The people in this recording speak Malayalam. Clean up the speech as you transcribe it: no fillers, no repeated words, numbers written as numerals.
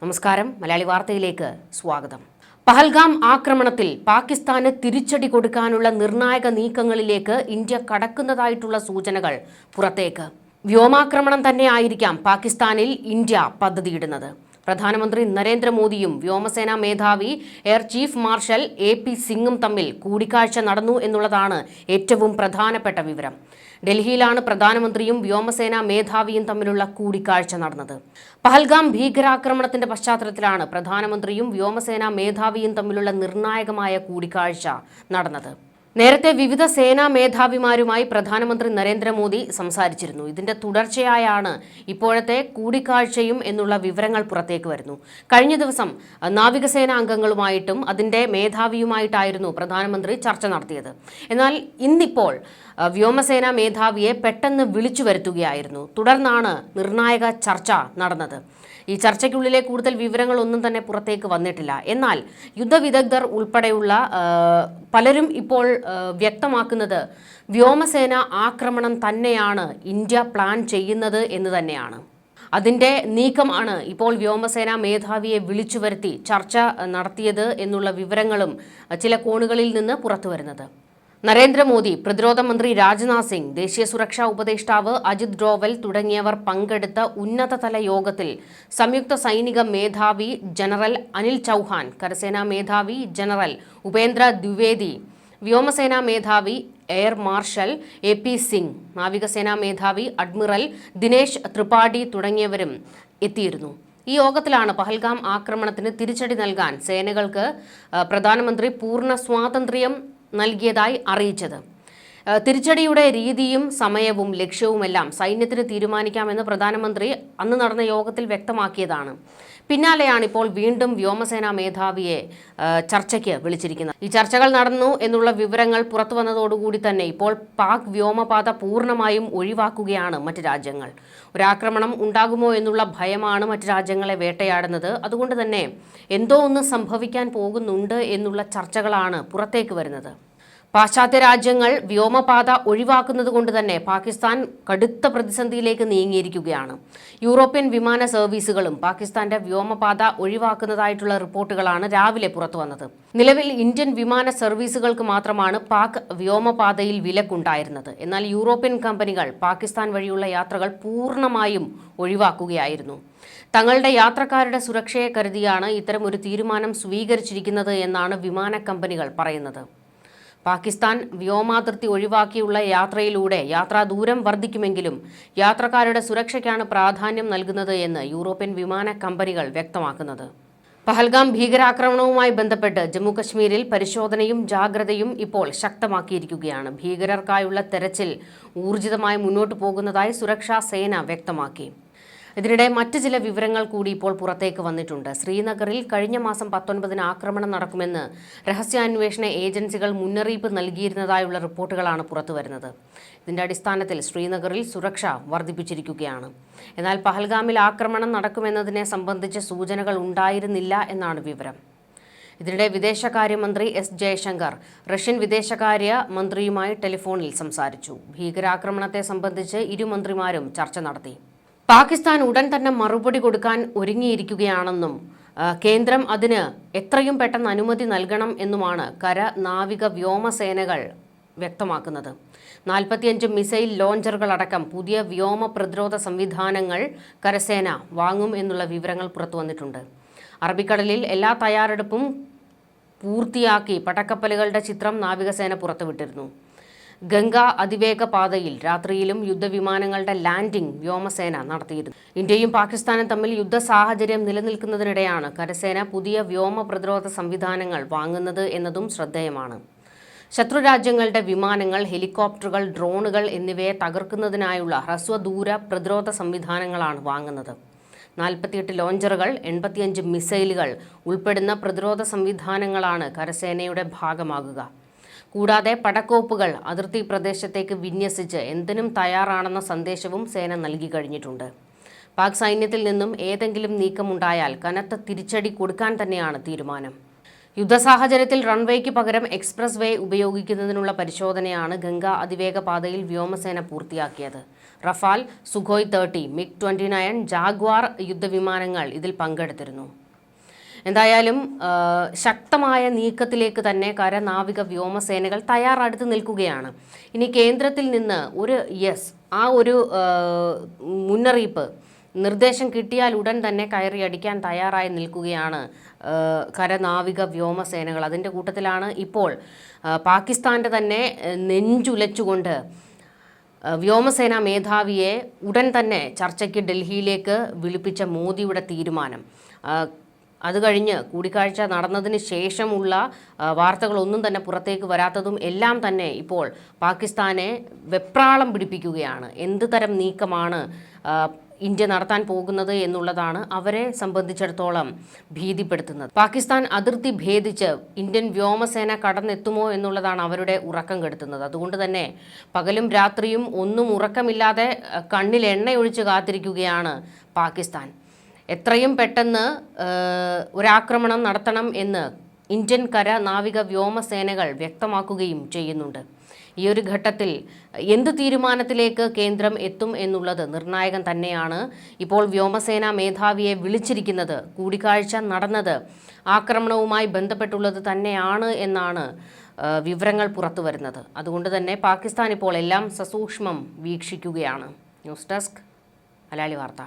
നമസ്കാരം, മലയാളി വാർത്തയിലേക്ക് സ്വാഗതം. പഹൽഗാം ആക്രമണത്തിൽ പാകിസ്ഥാന് തിരിച്ചടി കൊടുക്കാനുള്ള നിർണായക നീക്കങ്ങളിലേക്ക് ഇന്ത്യ കടക്കുന്നതായിട്ടുള്ള സൂചനകൾ പുറത്തേക്ക്. വ്യോമാക്രമണം തന്നെയായിരിക്കാം പാകിസ്ഥാനിൽ ഇന്ത്യ പദ്ധതിയിടുന്നത്. പ്രധാനമന്ത്രി നരേന്ദ്രമോദിയും വ്യോമസേനാ മേധാവി എയർ ചീഫ് മാർഷൽ AP സിംഗും തമ്മിൽ കൂടിക്കാഴ്ച നടന്നു എന്നുള്ളതാണ് ഏറ്റവും പ്രധാനപ്പെട്ട വിവരം. ഡൽഹിയിലാണ് പ്രധാനമന്ത്രിയും വ്യോമസേനാ മേധാവിയും തമ്മിലുള്ള കൂടിക്കാഴ്ച നടന്നത്. പഹൽഗാം ഭീകരാക്രമണത്തിന്റെ പശ്ചാത്തലത്തിലാണ് പ്രധാനമന്ത്രിയും വ്യോമസേനാ മേധാവിയും തമ്മിലുള്ള നിർണായകമായ കൂടിക്കാഴ്ച നടന്നത്. നേരത്തെ വിവിധ സേനാ മേധാവിമാരുമായി പ്രധാനമന്ത്രി നരേന്ദ്രമോദി സംസാരിച്ചിരുന്നു. ഇതിന്റെ തുടർച്ചയായാണ് ഇപ്പോഴത്തെ കൂടിക്കാഴ്ചയും എന്നുള്ള വിവരങ്ങൾ പുറത്തേക്ക് വരുന്നു. കഴിഞ്ഞ ദിവസം നാവികസേനാ അംഗങ്ങളുമായിട്ടും അതിന്റെ മേധാവിയുമായിട്ടായിരുന്നു പ്രധാനമന്ത്രി ചർച്ച നടത്തിയത്. എന്നാൽ ഇന്നിപ്പോൾ വ്യോമസേനാ മേധാവിയെ പെട്ടെന്ന് വിളിച്ചു വരുത്തുകയായിരുന്നു. തുടർന്നാണ് നിർണായക ചർച്ച നടന്നത്. ഈ ചർച്ചയ്ക്കുള്ളിലെ കൂടുതൽ വിവരങ്ങളൊന്നും തന്നെ പുറത്തേക്ക് വന്നിട്ടില്ല. എന്നാൽ യുദ്ധവിദഗ്ധർ ഉൾപ്പെടെയുള്ള പലരും ഇപ്പോൾ വ്യക്തമാക്കുന്നത് വ്യോമസേന ആക്രമണം തന്നെയാണ് ഇന്ത്യ പ്ലാൻ ചെയ്യുന്നത് എന്ന് തന്നെയാണ്. അതിൻ്റെ നീക്കമാണ് ഇപ്പോൾ വ്യോമസേനാ മേധാവിയെ വിളിച്ചു വരുത്തി ചർച്ച നടത്തിയത് എന്നുള്ള വിവരങ്ങളും ചില കോണുകളിൽ നിന്ന് പുറത്തു വരുന്നത്. നരേന്ദ്രമോദി, പ്രതിരോധ മന്ത്രി രാജ്നാഥ് സിംഗ്, ദേശീയ സുരക്ഷാ ഉപദേഷ്ടാവ് അജിത് ഡോവൽ തുടങ്ങിയവർ പങ്കെടുത്ത ഉന്നതതല യോഗത്തിൽ സംയുക്ത സൈനിക മേധാവി ജനറൽ അനിൽ ചൗഹാൻ, കരസേനാ മേധാവി ജനറൽ ഉപേന്ദ്ര ദ്വിവേദി, വ്യോമസേനാ മേധാവി എയർ മാർഷൽ AP സിംഗ്, നാവികസേനാ മേധാവി അഡ്മിറൽ ദിനേശ് ത്രിപാഠി തുടങ്ങിയവരും എത്തിയിരുന്നു. ഈ യോഗത്തിലാണ് പഹൽഗാം ആക്രമണത്തിന് തിരിച്ചടി നൽകാൻ സേനകൾക്ക് പ്രധാനമന്ത്രി പൂർണ്ണ സ്വാതന്ത്ര്യം നൽകിയതായി അറിയിച്ചത്. തിരിച്ചടിയുടെ രീതിയും സമയവും ലക്ഷ്യവുമെല്ലാം സൈന്യത്തിന് തീരുമാനിക്കാമെന്ന് പ്രധാനമന്ത്രി അന്ന് നടന്ന യോഗത്തിൽ വ്യക്തമാക്കിയതാണ്. പിന്നാലെയാണ് ഇപ്പോൾ വീണ്ടും വ്യോമസേനാ മേധാവിയെ ചർച്ചയ്ക്ക് വിളിച്ചിരിക്കുന്നത്. ഈ ചർച്ചകൾ നടന്നു എന്നുള്ള വിവരങ്ങൾ പുറത്തു വന്നതോടുകൂടി തന്നെ ഇപ്പോൾ പാക് വ്യോമപാത പൂർണ്ണമായും ഒഴിവാക്കുകയാണ് മറ്റ് രാജ്യങ്ങൾ. ഒരാക്രമണം ഉണ്ടാകുമോ എന്നുള്ള ഭയമാണ് മറ്റ് രാജ്യങ്ങളെ വേട്ടയാടുന്നത്. അതുകൊണ്ട് തന്നെ എന്തോ ഒന്ന് സംഭവിക്കാൻ പോകുന്നുണ്ട് എന്നുള്ള ചർച്ചകളാണ് പുറത്തേക്ക് വരുന്നത്. പാശ്ചാത്യ രാജ്യങ്ങൾ വ്യോമപാത ഒഴിവാക്കുന്നത് കൊണ്ട് തന്നെ പാകിസ്ഥാൻ കടുത്ത പ്രതിസന്ധിയിലേക്ക് നീങ്ങിയിരിക്കുകയാണ്. യൂറോപ്യൻ വിമാന സർവീസുകളും പാകിസ്ഥാന്റെ വ്യോമപാത ഒഴിവാക്കുന്നതായിട്ടുള്ള റിപ്പോർട്ടുകളാണ് രാവിലെ പുറത്തു വന്നത്. നിലവിൽ ഇന്ത്യൻ വിമാന സർവീസുകൾക്ക് മാത്രമാണ് പാക് വ്യോമപാതയിൽ വിലക്കുണ്ടായിരുന്നത്. എന്നാൽ യൂറോപ്യൻ കമ്പനികൾ പാകിസ്ഥാൻ വഴിയുള്ള യാത്രകൾ പൂർണ്ണമായും ഒഴിവാക്കുകയായിരുന്നു. തങ്ങളുടെ യാത്രക്കാരുടെ സുരക്ഷയെ കരുതിയാണ് ഇത്തരം ഒരു തീരുമാനം സ്വീകരിച്ചിരിക്കുന്നത് എന്നാണ് വിമാന കമ്പനികൾ പറയുന്നത്. പാകിസ്ഥാൻ വ്യോമാതിർത്തി ഒഴിവാക്കിയുള്ള യാത്രയിലൂടെ യാത്രാ ദൂരം വർദ്ധിക്കുമെങ്കിലും യാത്രക്കാരുടെ സുരക്ഷയ്ക്കാണ് പ്രാധാന്യം നൽകുന്നത് എന്ന് യൂറോപ്യൻ വിമാന കമ്പനികൾ വ്യക്തമാക്കുന്നത്. പഹൽഗാം ഭീകരാക്രമണവുമായി ബന്ധപ്പെട്ട് ജമ്മുകശ്മീരിൽ പരിശോധനയും ജാഗ്രതയും ഇപ്പോൾ ശക്തമാക്കിയിരിക്കുകയാണ്. ഭീകരർക്കായുള്ള തെരച്ചിൽ ഊർജിതമായി മുന്നോട്ടു പോകുന്നതായി സുരക്ഷാ സേന വ്യക്തമാക്കി. ഇതിനിടെ മറ്റ് ചില വിവരങ്ങൾ കൂടി ഇപ്പോൾ പുറത്തേക്ക് വന്നിട്ടുണ്ട്. ശ്രീനഗറിൽ കഴിഞ്ഞ മാസം 19-ന് ആക്രമണം നടക്കുമെന്ന് രഹസ്യാന്വേഷണ ഏജൻസികൾ മുന്നറിയിപ്പ് നൽകിയിരുന്നതായുള്ള റിപ്പോർട്ടുകളാണ് പുറത്തുവരുന്നത്. ഇതിന്റെ അടിസ്ഥാനത്തിൽ ശ്രീനഗറിൽ സുരക്ഷ വർദ്ധിപ്പിച്ചിരിക്കുകയാണ്. എന്നാൽ പഹൽഗാമിൽ ആക്രമണം നടക്കുമെന്നതിനെ സംബന്ധിച്ച് സൂചനകൾ ഉണ്ടായിരുന്നില്ല എന്നാണ് വിവരം. ഇതിനിടെ വിദേശകാര്യമന്ത്രി S. ജയശങ്കർ റഷ്യൻ വിദേശകാര്യ മന്ത്രിയുമായി ടെലിഫോണിൽ സംസാരിച്ചു. ഭീകരാക്രമണത്തെ സംബന്ധിച്ച് ഇരു മന്ത്രിമാരും ചർച്ച നടത്തി. പാകിസ്ഥാൻ ഉടൻ തന്നെ മറുപടി കൊടുക്കാൻ ഒരുങ്ങിയിരിക്കുകയാണെന്നും കേന്ദ്രം അതിന് എത്രയും പെട്ടെന്ന് അനുമതി നൽകണം എന്നുമാണ് കര, നാവിക, വ്യോമസേനകൾ വ്യക്തമാക്കുന്നത്. 45 മിസൈൽ ലോഞ്ചറുകളടക്കം പുതിയ വ്യോമ പ്രതിരോധ സംവിധാനങ്ങൾ കരസേന വാങ്ങും എന്നുള്ള വിവരങ്ങൾ പുറത്തു വന്നിട്ടുണ്ട്. അറബിക്കടലിൽ എല്ലാ തയ്യാറെടുപ്പും പൂർത്തിയാക്കി പടക്കപ്പലുകളുടെ ചിത്രം നാവികസേന പുറത്തുവിട്ടിരുന്നു. ഗംഗ അതിവേഗ പാതയിൽ രാത്രിയിലും യുദ്ധവിമാനങ്ങളുടെ ലാൻഡിംഗ് വ്യോമസേന നടത്തിയിരുന്നു. ഇന്ത്യയും പാകിസ്ഥാനും തമ്മിൽ യുദ്ധ സാഹചര്യം നിലനിൽക്കുന്നതിനിടെയാണ് കരസേന പുതിയ വ്യോമ പ്രതിരോധ സംവിധാനങ്ങൾ വാങ്ങുന്നത് എന്നതും ശ്രദ്ധേയമാണ്. ശത്രുരാജ്യങ്ങളുടെ വിമാനങ്ങൾ, ഹെലികോപ്റ്ററുകൾ, ഡ്രോണുകൾ എന്നിവയെ തകർക്കുന്നതിനായുള്ള ഹ്രസ്വദൂര പ്രതിരോധ സംവിധാനങ്ങളാണ് വാങ്ങുന്നത്. 48 ലോഞ്ചറുകൾ, 85 മിസൈലുകൾ ഉൾപ്പെടുന്ന പ്രതിരോധ സംവിധാനങ്ങളാണ് കരസേനയുടെ ഭാഗമാകുക. കൂടാതെ പടക്കോപ്പുകൾ അതിർത്തി പ്രദേശത്തേക്ക് വിന്യസിച്ച് എന്തിനും തയ്യാറാണെന്ന സന്ദേശവും സേന നൽകി കഴിഞ്ഞിട്ടുണ്ട്. പാക് സൈന്യത്തിൽ നിന്നും ഏതെങ്കിലും നീക്കമുണ്ടായാൽ കനത്ത തിരിച്ചടി കൊടുക്കാൻ തന്നെയാണ് തീരുമാനം. യുദ്ധസാഹചര്യത്തിൽ റൺവേക്ക് പകരം എക്സ്പ്രസ് വേ ഉപയോഗിക്കുന്നതിനുള്ള പരിശോധനയാണ് ഗംഗ അതിവേഗ പാതയിൽ വ്യോമസേന പൂർത്തിയാക്കിയത്. റഫാൽ, സുഖോയ് 30, MiG-29, ജാഗ്വാർ യുദ്ധവിമാനങ്ങൾ ഇതിൽ പങ്കെടുത്തിരുന്നു. എന്തായാലും ശക്തമായ നീക്കത്തിലേക്ക് തന്നെ കരനാവിക വ്യോമസേനകൾ തയ്യാറെടുത്ത് നിൽക്കുകയാണ്. ഇനി കേന്ദ്രത്തിൽ നിന്ന് ഒരു ഒരു മുന്നറിയിപ്പ് നിർദ്ദേശം കിട്ടിയാൽ ഉടൻ തന്നെ കയറിയടിക്കാൻ തയ്യാറായി നിൽക്കുകയാണ് കരനാവിക വ്യോമസേനകൾ. അതിൻ്റെ കൂട്ടത്തിലാണ് ഇപ്പോൾ പാകിസ്ഥാൻ്റെ തന്നെ നെഞ്ചുലച്ചുകൊണ്ട് വ്യോമസേനാ മേധാവിയെ ഉടൻ തന്നെ ചർച്ചയ്ക്ക് ഡൽഹിയിലേക്ക് വിളിപ്പിച്ച മോദിയുടെ തീരുമാനം. അത് കഴിഞ്ഞ് കൂടിക്കാഴ്ച നടന്നതിന് ശേഷമുള്ള വാർത്തകളൊന്നും തന്നെ പുറത്തേക്ക് വരാത്തതും എല്ലാം തന്നെ ഇപ്പോൾ പാകിസ്ഥാനെ വെപ്രാളം പിടിപ്പിക്കുകയാണ്. എന്ത് തരം നീക്കമാണ് ഇന്ത്യ നടത്താൻ പോകുന്നത് എന്നുള്ളതാണ് അവരെ സംബന്ധിച്ചിടത്തോളം ഭീതിപ്പെടുത്തുന്നത്. പാകിസ്ഥാൻ അതിർത്തി ഭേദിച്ച് ഇന്ത്യൻ വ്യോമസേന കടന്നെത്തുമോ എന്നുള്ളതാണ് അവരുടെ ഉറക്കം കെടുത്തുന്നത്. അതുകൊണ്ട് തന്നെ പകലും രാത്രിയും ഒന്നും ഉറക്കമില്ലാതെ കണ്ണിൽ എണ്ണയൊഴിച്ച് കാത്തിരിക്കുകയാണ് പാകിസ്ഥാൻ. എത്രയും പെട്ടെന്ന് ഒരാക്രമണം നടത്തണം എന്ന് ഇന്ത്യൻ കര നാവിക വ്യോമസേനകൾ വ്യക്തമാക്കുകയും ചെയ്യുന്നുണ്ട്. ഈ ഒരു ഘട്ടത്തിൽ എന്ത് തീരുമാനത്തിലേക്ക് കേന്ദ്രം എത്തും എന്നുള്ളത് നിർണായകം തന്നെയാണ്. ഇപ്പോൾ വ്യോമസേനാ മേധാവിയെ വിളിച്ചിരിക്കുന്നത്, കൂടിക്കാഴ്ച നടന്നത് ആക്രമണവുമായി ബന്ധപ്പെട്ടുള്ളത് തന്നെയാണ് എന്നാണ് വിവരങ്ങൾ പുറത്തു വരുന്നത്. അതുകൊണ്ട് തന്നെ പാകിസ്ഥാൻ ഇപ്പോൾ എല്ലാം സസൂക്ഷ്മം വീക്ഷിക്കുകയാണ്. ന്യൂസ് ഡെസ്ക് മലയാളി വാർത്ത.